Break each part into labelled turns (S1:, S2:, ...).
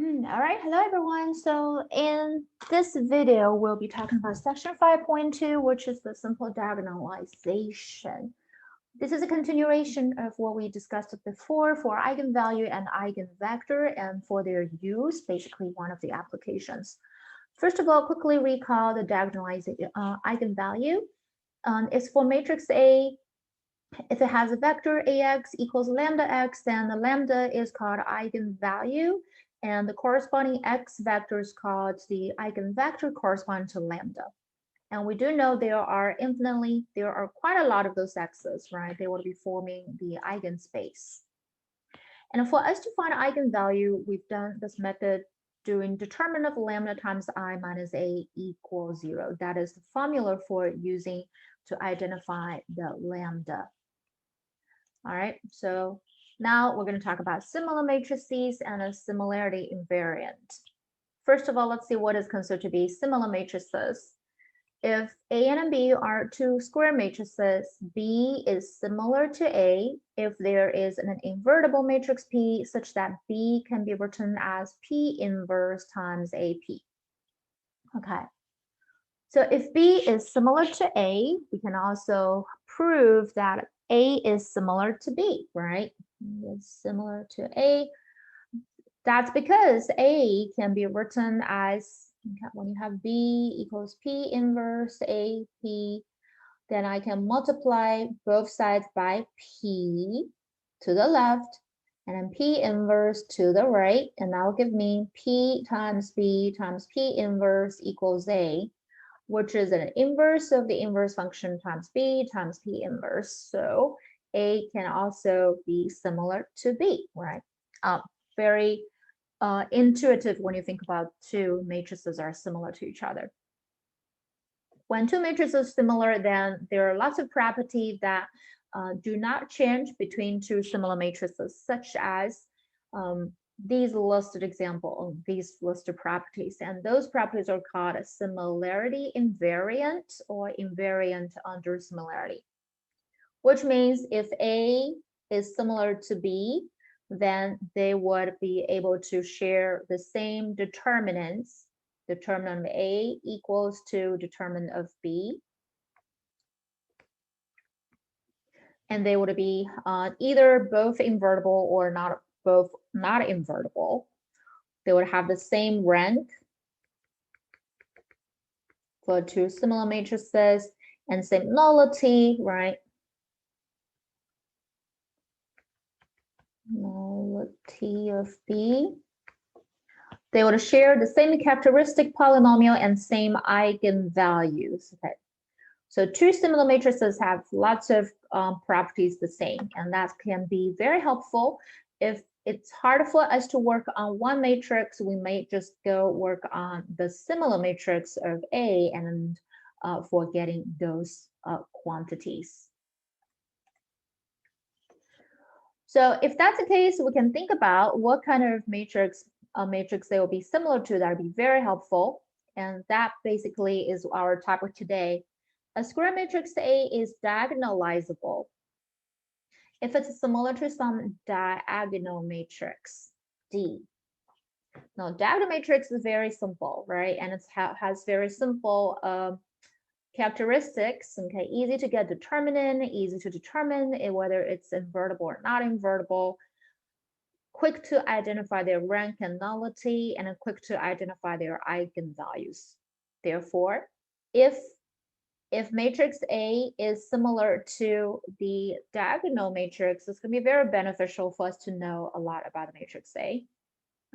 S1: All right, hello everyone. So in this video, we'll be talking about section 5.2, which is the simple diagonalization. This is a continuation of what we discussed before for eigenvalue and eigenvector, and for their use, basically one of the applications. First of all, quickly recall the diagonalization eigenvalue. It's for matrix A. If it has a vector ax equals lambda x, then the lambda is called eigenvalue, and the corresponding x vector is called the eigenvector corresponding to lambda. And we do know there are quite a lot of those x's, right? They will be forming the eigenspace. And for us to find eigenvalue, we've done this method doing determinant of lambda times I minus a equals 0. That is the formula for using to identify the lambda. All right, so now we're going to talk about similar matrices and a similarity invariant. First of all, let's see what is considered to be similar matrices. If A and B are two square matrices, B is similar to A if there is an invertible matrix P such that B can be written as P inverse times AP. Okay. So if B is similar to A, we can also prove that A is similar to B, right? It's similar to A. That's because A can be written as, when you have B equals P inverse AP, then I can multiply both sides by P to the left and then P inverse to the right, and that will give me P times B times P inverse equals A, which is an inverse of the inverse function times B times P inverse. So A can also be similar to B, right? Very intuitive when you think about two matrices are similar to each other. When two matrices are similar, then there are lots of properties that do not change between two similar matrices, such as these listed example, these listed properties, and those properties are called a similarity invariant or invariant under similarity, which means if A is similar to B, then they would be able to share the same determinants. Determinant of A equals to determinant of B, and they would be either both invertible or not invertible. They would have the same rank for two similar matrices and same nullity, right? Nullity of B. They would share the same characteristic polynomial and same eigenvalues. Okay, so two similar matrices have lots of properties the same, and that can be very helpful. If it's harder for us to work on one matrix, we may just go work on the similar matrix of A and for getting those quantities. So if that's the case, we can think about what kind of matrix they will be similar to. That would be very helpful. And that basically is our topic today. A square matrix A is diagonalizable if it's similar to some diagonal matrix D. Now, diagonal matrix is very simple, right? And it has very simple characteristics. Okay, easy to get determinant, easy to determine whether it's invertible or not invertible, quick to identify their rank and nullity, and quick to identify their eigenvalues. Therefore, if matrix A is similar to the diagonal matrix, it's going to be very beneficial for us to know a lot about the matrix A.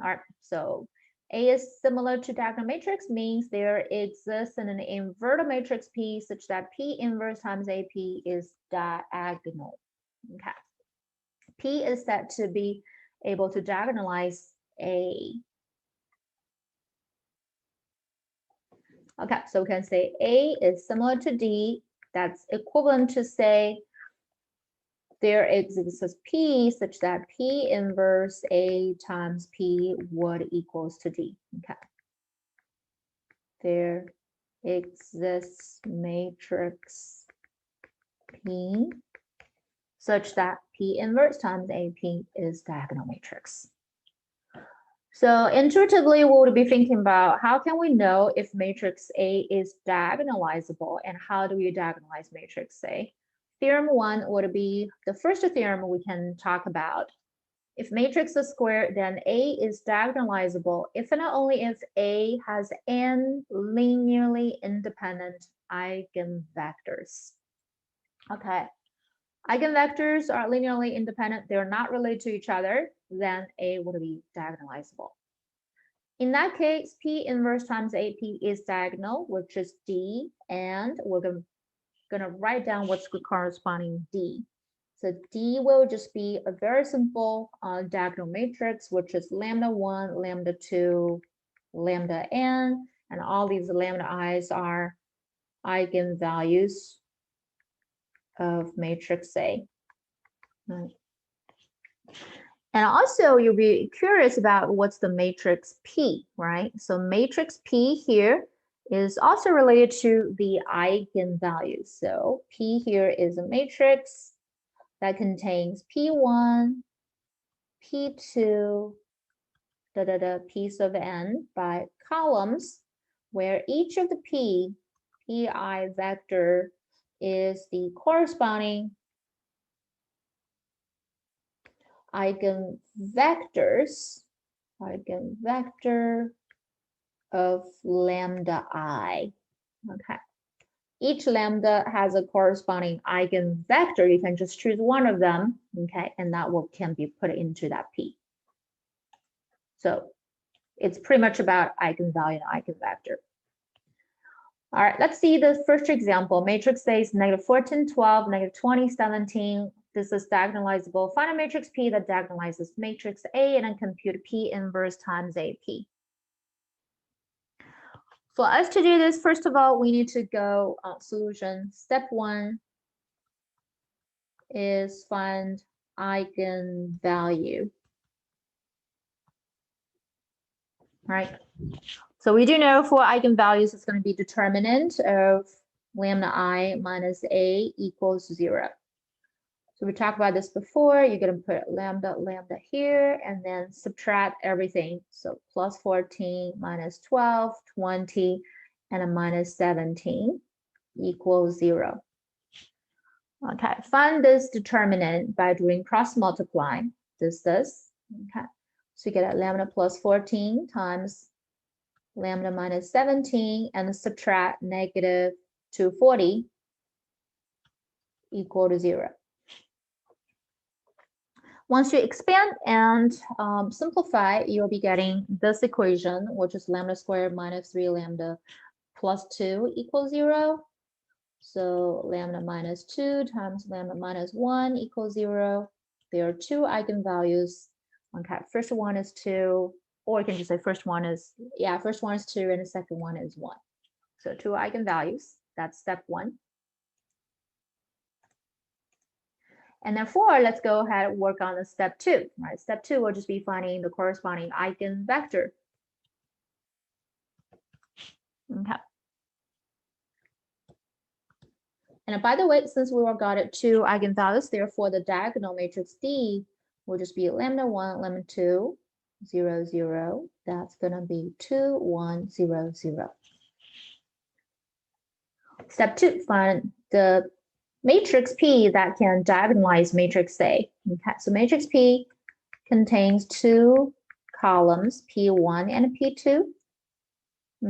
S1: All right, so A is similar to diagonal matrix means there exists an inverted matrix P such that P inverse times AP is diagonal. Okay, P is said to be able to diagonalize A. Okay, so we can say A is similar to D. That's equivalent to say there exists P such that P inverse A times P would equals to D. Okay. There exists matrix P such that P inverse times AP is diagonal matrix. So intuitively, we would be thinking about how can we know if matrix A is diagonalizable, and how do we diagonalize matrix A? Theorem 1 would be the first theorem we can talk about. If matrix is squared, then A is diagonalizable if and only if A has n linearly independent eigenvectors. Okay, eigenvectors are linearly independent, they're not related to each other, then A would be diagonalizable. In that case, P inverse times AP is diagonal, which is D, and we're gonna write down what's the corresponding D. So D will just be a very simple diagonal matrix, which is lambda 1, lambda 2, lambda n, and all these lambda i's are eigenvalues of matrix A. Right. And also you'll be curious about what's the matrix P, right? So matrix P here is also related to the eigenvalues. So P here is a matrix that contains P1, P2, P's of n by columns, where each of the Pi vector is the corresponding eigenvector of lambda I. Okay. Each lambda has a corresponding eigenvector. You can just choose one of them, okay, and that can be put into that P. So it's pretty much about eigenvalue and eigenvector. All right, let's see the first example. Matrix A is -14, 12, -20, 17. This is diagonalizable. Find a matrix P that diagonalizes matrix A and then compute P inverse times AP. For us to do this, first of all, we need to go solution. Step 1 is find eigenvalue. Right? So we do know for eigenvalues, it's going to be determinant of lambda I minus A equals 0. So we talked about this before. You're going to put lambda here and then subtract everything. So plus 14 minus 12, 20, and a minus 17 equals 0. Okay, find this determinant by doing cross multiply. This. Okay, so you get a lambda plus 14 times lambda minus 17 and subtract negative 240 equal to 0. Once you expand and simplify, you'll be getting this equation, which is lambda squared minus 3 lambda plus 2 equals 0. So lambda minus 2 times lambda minus 1 equals 0. There are two eigenvalues. Okay, first one is 2, or you can just say first one is 2 and the second one is 1. So two eigenvalues, that's step 1. And therefore, let's go ahead and work on the step 2, right? Step 2 will just be finding the corresponding eigenvector. Okay. And by the way, since we got it two eigenvalues, therefore the diagonal matrix D will just be lambda 1, lambda 2, 0, 0. That's going to be 2, 1, 0, 0. Step 2, find the matrix P that can diagonalize matrix A. Okay, so matrix P contains two columns, P1 and P2.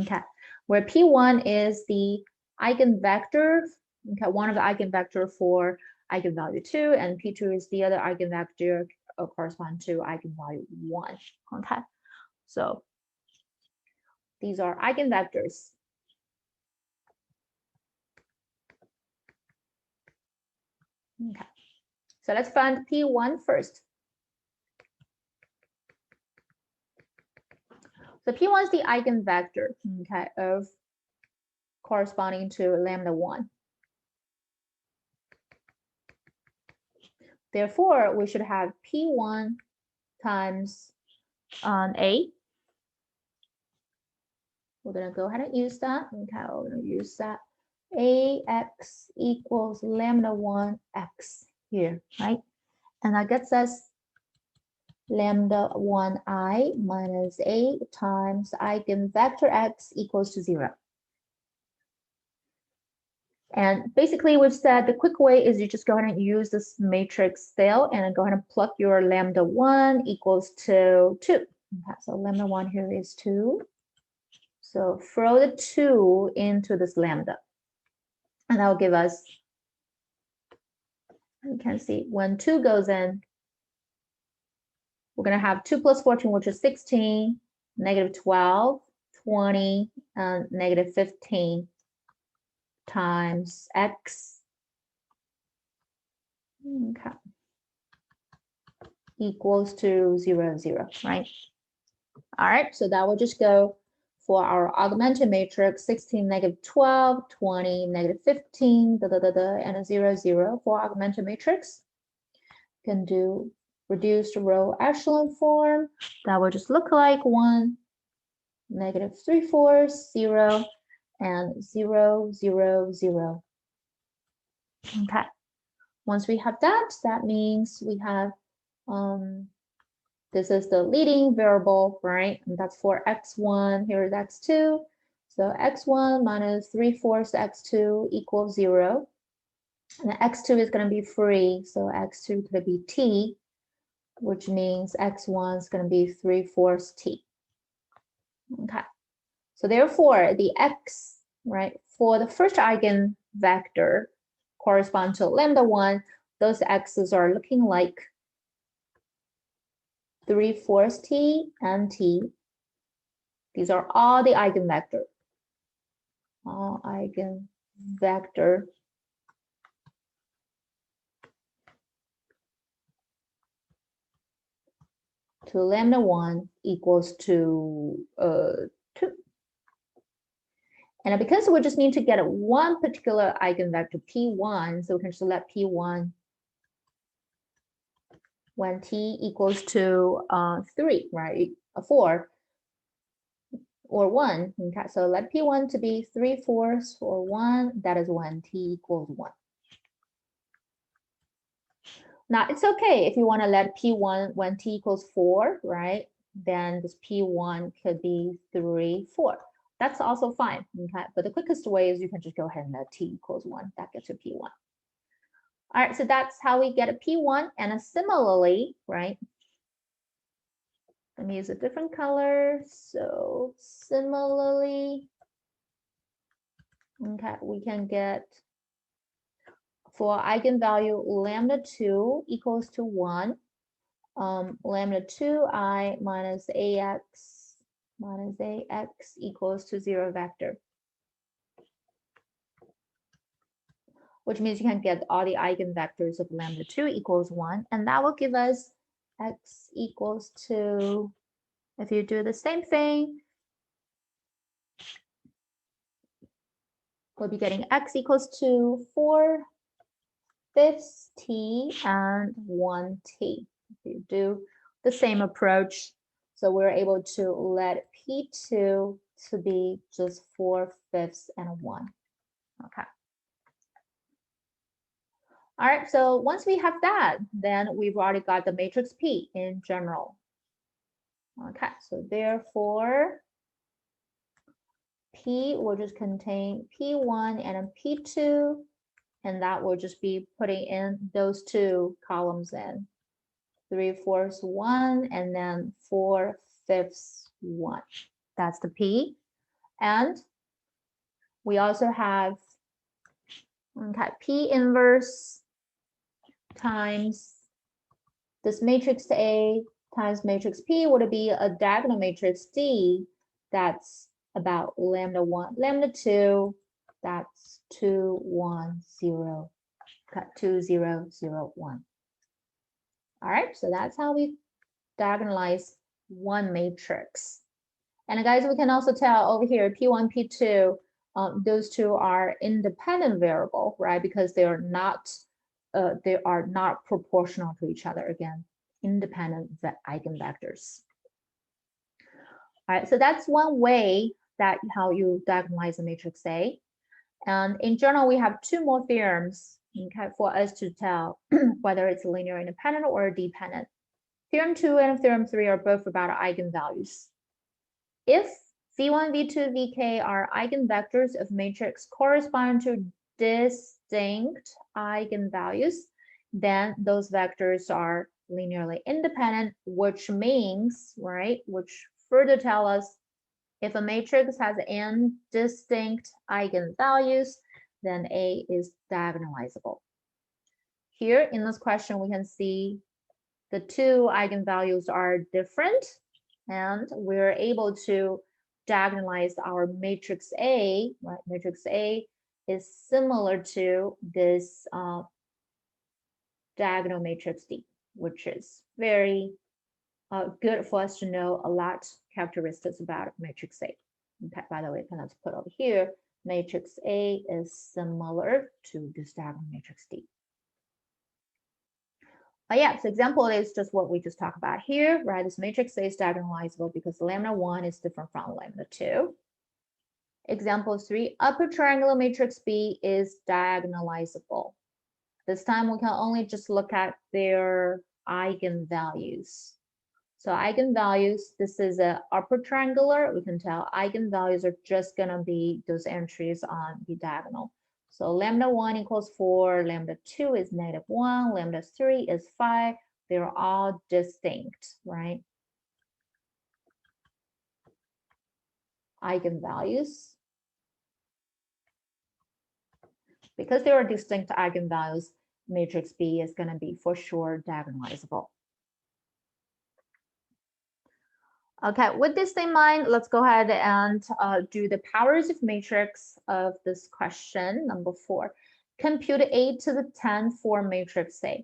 S1: Okay, where P1 is the eigenvector, okay, one of the eigenvector for eigenvalue 2, and P2 is the other eigenvector corresponding to eigenvalue 1. Okay, so these are eigenvectors. Okay, so let's find P1 first. So P1 is the eigenvector, okay, of corresponding to lambda 1. Therefore, we should have P1 times A. We're going to go ahead and use that. Okay, we're going to use that. AX equals lambda 1 X here, right? And that gets us lambda 1I minus A times eigenvector X equals to 0. And basically, we've said the quick way is you just go ahead and use this matrix cell and go ahead and plug your lambda 1 equals to 2. Okay, so lambda 1 here is 2. So throw the 2 into this lambda. And that will give us, you can see, when 2 goes in, we're going to have 2 plus 14, which is 16, negative 12, 20, and negative 15 times X. Okay. Equals to 0, 0, right? All right, so that will just go for our augmented matrix, 16, negative 12, 20, negative 15, and a 0, 0 for augmented matrix. You can do reduced row echelon form. That will just look like 1, negative 3/4, 0, and 0, 0, 0. Okay. Once we have that, that means we have this is the leading variable, right? And that's for x1, here is x2. So x1 minus 3/4 x2 equals 0. And x2 is going to be free, so x2 is going to be t, which means x1 is going to be 3/4 t. Okay. So therefore, the x, right, for the first eigenvector correspond to lambda 1, those x's are looking like 3/4 t and t. These are all the eigenvector. All eigenvector to lambda 1 equals to 2. And because we just need to get one particular eigenvector p1, so we can just let p1 when t equals to 3, right, 4 or 1. Okay, so let p1 to be 3/4 or 1. That is when t equals 1. Now it's okay if you want to let p1 when t equals 4, right? Then this p1 could be 3, 4. That's also fine. Okay, but the quickest way is you can just go ahead and let t equals 1. That gets you p1. All right, so that's how we get a p1. And similarly, right? Let me use a different color. So similarly, okay, we can get for eigenvalue lambda 2 equals to 1. Lambda 2I minus ax equals to 0 vector. Which means you can get all the eigenvectors of lambda 2 equals 1. And that will give us x equals to, if you do the same thing, we'll be getting x equals to 4/5 t and 1 t. If you do the same approach, so we're able to let p2 to be just 4/5 and 1. Okay. All right, so once we have that, then we've already got the matrix P in general. Okay, so therefore, P will just contain P1 and P2, and that will just be putting in those two columns in. 3/4 1 and then 4/5 1. That's the P. And we also have, okay, P inverse times this matrix A times matrix P would be a diagonal matrix D that's about lambda 1, lambda 2, that's 2, 1, 0, 2, 0, 0, 1. All right, so that's how we diagonalize one matrix. And guys, we can also tell over here, P1, P2, those two are independent variable, right? Because they are not proportional to each other. Again, independent eigenvectors. All right, so that's one way that how you diagonalize a matrix A. And in general, we have two more theorems, okay, for us to tell whether it's linear independent or dependent. Theorem 2 and Theorem 3 are both about eigenvalues. If V1, V2, Vk are eigenvectors of matrix corresponding to distinct eigenvalues, then those vectors are linearly independent, which means, right, which further tell us if a matrix has n distinct eigenvalues, then A is diagonalizable. Here in this question, we can see the two eigenvalues are different, and we're able to diagonalize our matrix A, right? Matrix A is similar to this diagonal matrix D, which is very good for us to know a lot characteristics about matrix A. By the way, let's put over here, matrix A is similar to this diagonal matrix D. Yeah, so example is just what we just talked about here, right? This matrix A is diagonalizable because lambda 1 is different from lambda 2. Example 3, upper triangular matrix B is diagonalizable. This time we can only just look at their eigenvalues. So eigenvalues, this is an upper triangular. We can tell eigenvalues are just going to be those entries on the diagonal. So lambda 1 equals 4, lambda 2 is -1, lambda 3 is 5. They're all distinct, right? Eigenvalues. Because there are distinct eigenvalues, matrix B is going to be for sure diagonalizable. Okay, with this in mind, let's go ahead and do the powers of matrix of this question, number 4. Compute A to the 10 for matrix A.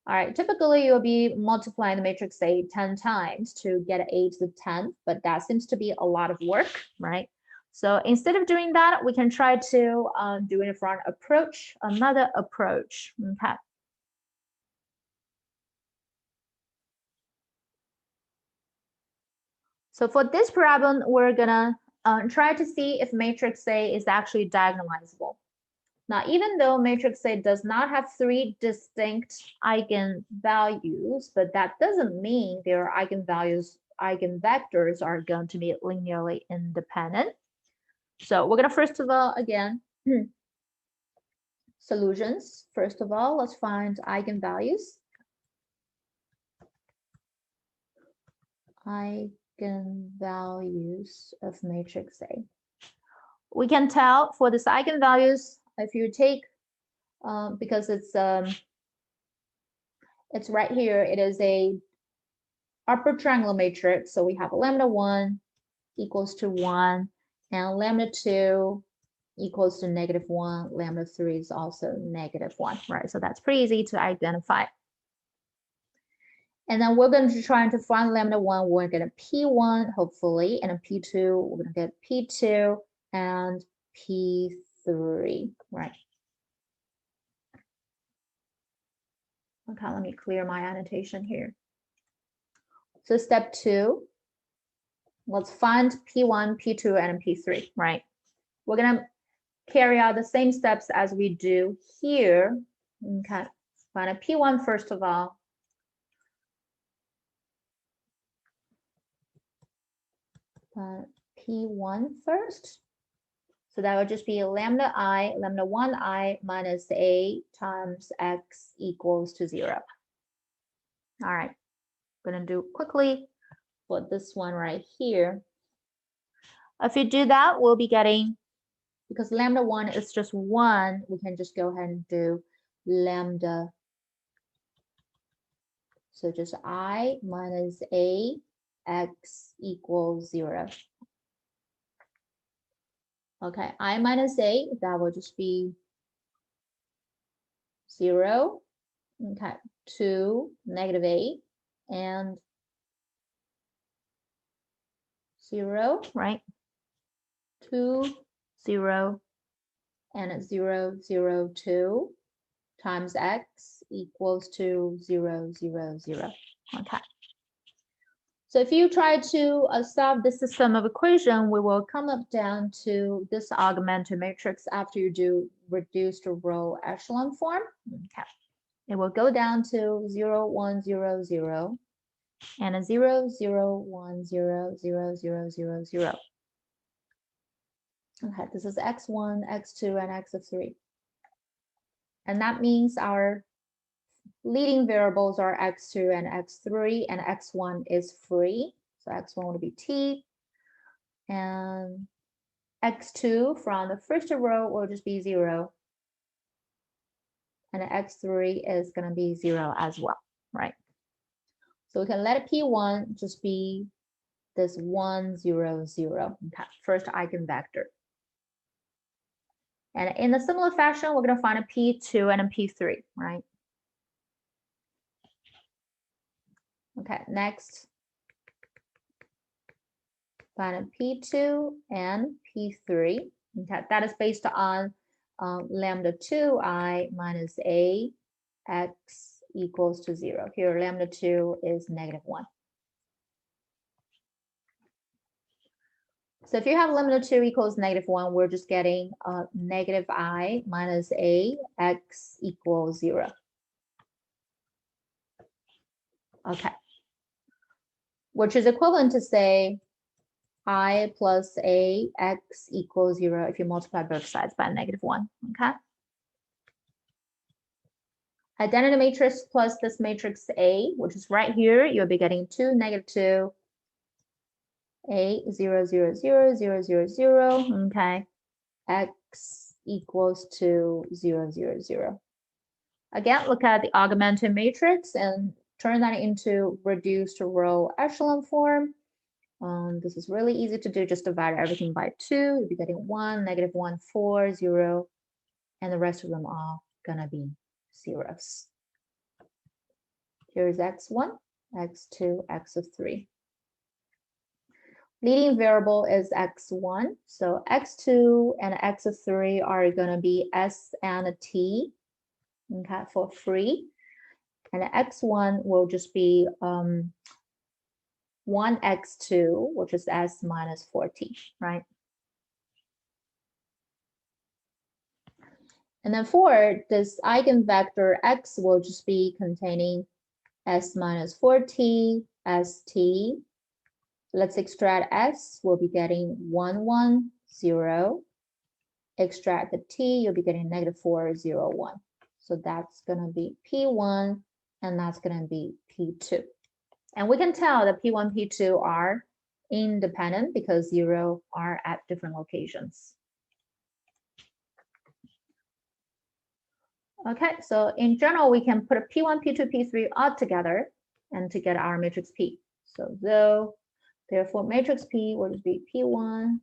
S1: All right, typically you'll be multiplying the matrix A 10 times to get A to the 10th, but that seems to be a lot of work, right? So instead of doing that, we can try to do a different approach, another approach, okay? So for this problem, we're gonna try to see if matrix A is actually diagonalizable. Now, even though matrix A does not have 3 distinct eigenvalues, but that doesn't mean their eigenvectors are going to be linearly independent. So we're gonna first of all, again, solutions. First of all, let's find eigenvalues. Eigenvalues of matrix A. We can tell for this eigenvalues, if you take, because it's right here, it is a upper triangular matrix. So we have lambda 1 equals to 1, and lambda 2 equals to -1, lambda 3 is also -1, right? So that's pretty easy to identify. And then we're going to try to find lambda 1. We're going to P1, hopefully, and a P2, we're going to get P2 and P3, right? Okay, let me clear my annotation here. So step 2, let's find P1, P2, and P3, right? We're going to carry out the same steps as we do here. Okay, find a P1 first of all. P1 first. So that would just be lambda 1i minus a times x equals to 0. All right, I'm gonna do quickly for this one right here. If you do that, we'll be getting, because lambda 1 is just 1, we can just go ahead and do lambda. So just I minus a x equals 0. Okay, I minus a, that will just be 0. Okay, 2, -8, and 0, right? 2, 0, and 0, 0, 2 times x equals to 0, 0, 0. Okay. So if you try to solve the system of equation, we will come up down to this augmented matrix after you do reduced row echelon form. Okay. It will go down to 0, 1, 0, 0, and a 0, 0, 1, 0, 0, 0, 0, 0. Okay, this is x1, x2, and x3. And that means our leading variables are x2 and x3, and x1 is free. So x1 would be t, and x2 from the first row will just be 0. And x3 is going to be 0 as well, right? So we can let P1 just be this 1, 0, 0, okay, first eigenvector. And in a similar fashion, we're going to find a P2 and a P3, right? Okay, next, find a P2 and P3. Okay, that is based on lambda 2I minus A x equals to 0. Here, lambda 2 is -1. So if you have lambda 2 equals -1, we're just getting -I minus A x equals 0. Okay. Which is equivalent to say I plus A x equals 0 if you multiply both sides by -1, okay? Identity matrix plus this matrix A, which is right here, you'll be getting 2, -2, A, 0, 0, 0, 0, 0, 0, okay? X equals to 0, 0, 0. Again, look at the augmented matrix and turn that into reduced row echelon form. This is really easy to do, just divide everything by 2. You'll be getting 1, -1, 4, 0, and the rest of them are gonna be zeros. Here's x1, x2, x3. Leading variable is x1, so x2 and x3 are gonna be s and t, okay, for free. And x1 will just be 1x2, which is s minus 4t, right? And then for this eigenvector, x will just be containing s minus 4t, st. Let's extract s, we'll be getting 1, 1, 0. Extract the t, you'll be getting -4, 0, 1. So that's going to be P1, and that's going to be P2. And we can tell that P1, P2 are independent because 0 are at different locations. Okay, so in general, we can put a P1, P2, P3 all together and to get our matrix P. So therefore, matrix P would be P1,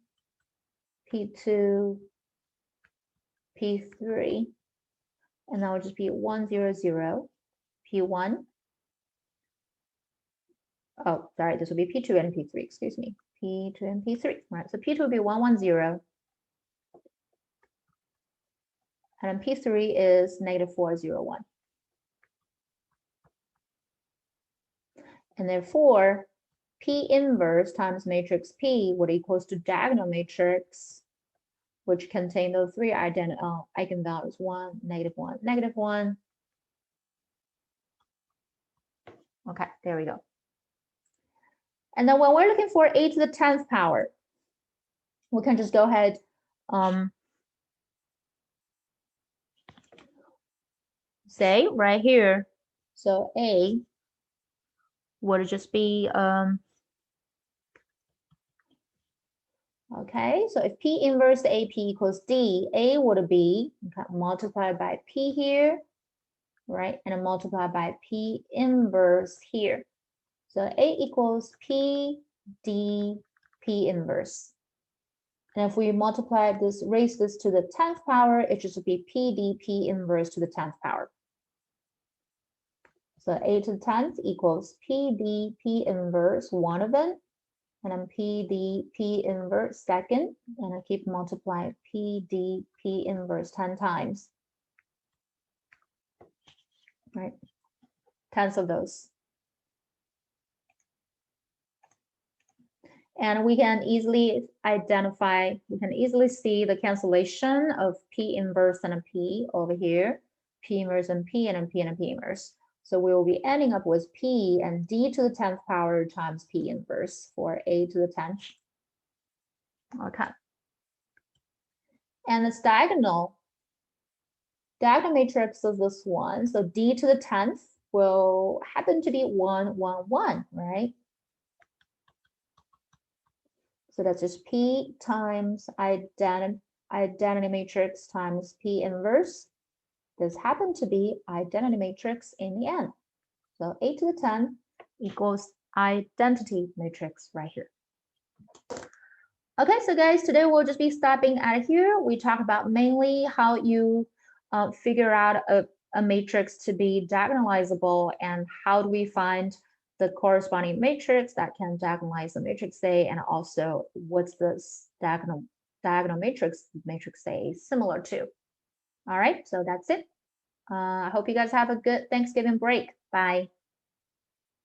S1: P2, P3, and that would just be 1, 0, 0, P1. Oh, sorry, this would be P2 and P3, excuse me. P2 and P3, right? So P2 would be 1, 1, 0. And then P3 is -4, 0, 1. And therefore, P inverse times matrix P would equals to diagonal matrix, which contain those 3 identical eigenvalues, 1, -1, -1. Okay, there we go. And then when we're looking for a to the 10th power, we can just go ahead say right here. So A would just be okay, so if P inverse AP equals D, A would be multiplied by P here, right? And multiplied by P inverse here. So A equals P, D, P inverse. And if we multiply this, raise this to the 10th power, it should be P, D, P inverse to the 10th power. So A to the 10th equals P, D, P inverse, one of them, and then P, D, P inverse second, and I keep multiplying P, D, P inverse 10 times, right? Tens of those. And we can easily identify, we can easily see the cancellation of P inverse and a P over here. P inverse and P and P and P inverse. So we will be ending up with P and D to the 10th power times P inverse for A to the 10th. Okay. And this diagonal matrix is this one. So D to the 10th will happen to be 1, 1, 1, right? So that's just P times identity matrix times P inverse. This happened to be identity matrix in the end. So A to the 10 equals identity matrix right here. Okay, so guys, today we'll just be stopping at here. We talk about mainly how you figure out a matrix to be diagonalizable and how do we find the corresponding matrix that can diagonalize the matrix A, and also what's the diagonal matrix A similar to. All right, so that's it. I hope you guys have a good Thanksgiving break. Bye.